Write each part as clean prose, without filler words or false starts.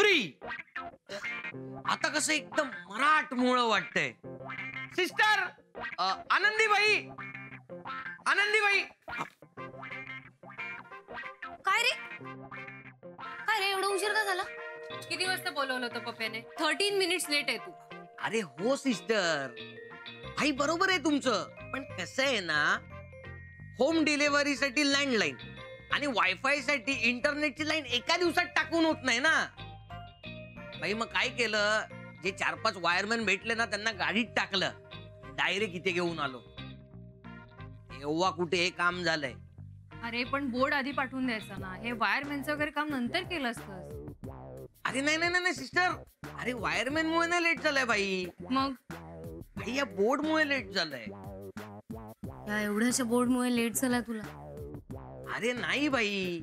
Free. आता कसं एकदम मराठमोळं वाटतंय. सिस्टर आनंदीबाई, आनंदीबाई. काय रे काय रे, एवढा उशीर का झाला? किती वाजता बोलवलं होतं पप्प्याने? 13 मिनिट्स लेट आहे तू. अरे हो सिस्टर, भाई बरोबर आहे तुमचं, पण कसं आहे ना, होम डिलिव्हरीसाठी लँडलाईन आणि वायफाय साठी इंटरनेटची लाईन एका दिवसात टाकून होत नाही ना. भाई मग काय केलं, जे 4-5 वायरमॅन भेटले ना त्यांना गाडीत टाकलं, डायरेक्ट इथे घेऊन आलो. तेव्हा कुठे हे काम झालंय. अरे पण बोर्ड आधी पाठवून द्यायचा ना, हे वायरमॅनचं वगैरे काम नंतर केलं असतं. अरे नाही नाही नाही सिस्टर, अरे वायरमॅन मुळे नाही लेट झालंय भाई. मग भाई या बोर्ड मुळे लेट झालंय. या एवढ्याशा बोर्ड मुळे लेट झाला तुला? अरे नाही भाई,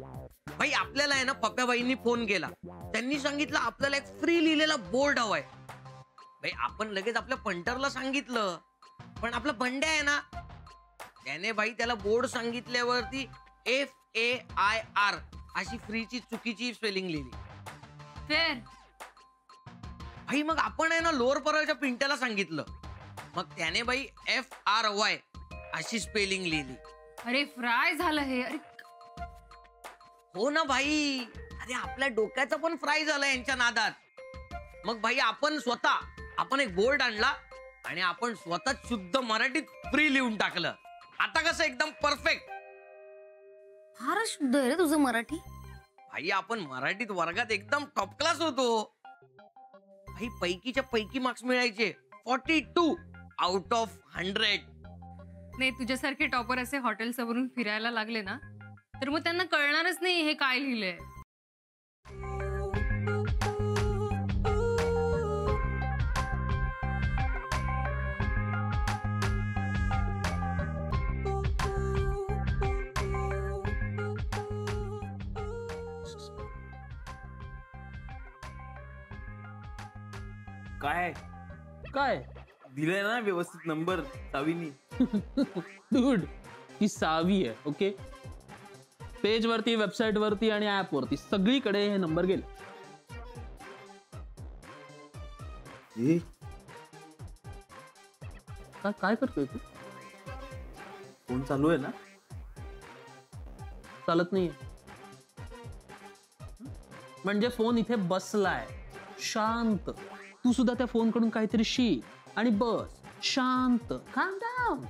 भाई आपल्याला आहे ना पप्प्याबाईंनी फोन केला, त्यांनी सांगितलं आपल्याला एक फ्री लिहिलेला बोर्ड हवाय. भाई आपण लगेच आपल्या पंटरला सांगितलं, पण आपला बंड्या आहे ना, त्याने भाई त्याला बोर्ड सांगितल्यावरती FAIR अशी फ्रीची चुकीची स्पेलिंग लिहिली. फेर भाई मग आपण आहे ना लोअर परळच्या पिंट्याला सांगितलं, मग त्याने भाई FRY अशी स्पेलिंग लिहिली. अरे फ्राय झालं हे. अरे हो ना भाई, अरे आपल्या डोक्याचं पण फ्राय झालं यांच्या नादात. मग भाई आपण एक बोर्ड आणला आणि आपण स्वतः शुद्ध मराठीत फ्री लिहून टाकलं. आता कसं एकदम परफेक्ट. फारच शुद्ध आहे रे तुझं मराठी. भाई आपण मराठीत वर्गात एकदम टॉप क्लास होतो. भाई पैकीच्या पैकी मार्क्स मिळायचे 42 आउट ऑफ 100. नाही, तुझ्यासारखे टॉपर असे हॉटेल समोरून फिरायला लागले ना, तर मग त्यांना कळणारच नाही हे काय लिहिलंय. काय काय दिलंय ना व्यवस्थित नंबर सावीनी. डूड, ही सावी आहे. ओके, पेज वरती, वेबसाईट वरती आणि ऍप वरती सगळीकडे हे नंबर गेले. काय करतोय तू? फोन चालू आहे ना? चालत नाहीये म्हणजे फोन इथे बसलाय शांत. तू सुद्धा त्या फोन कडून काहीतरी शिक आणि बस शांत. काम डाऊन.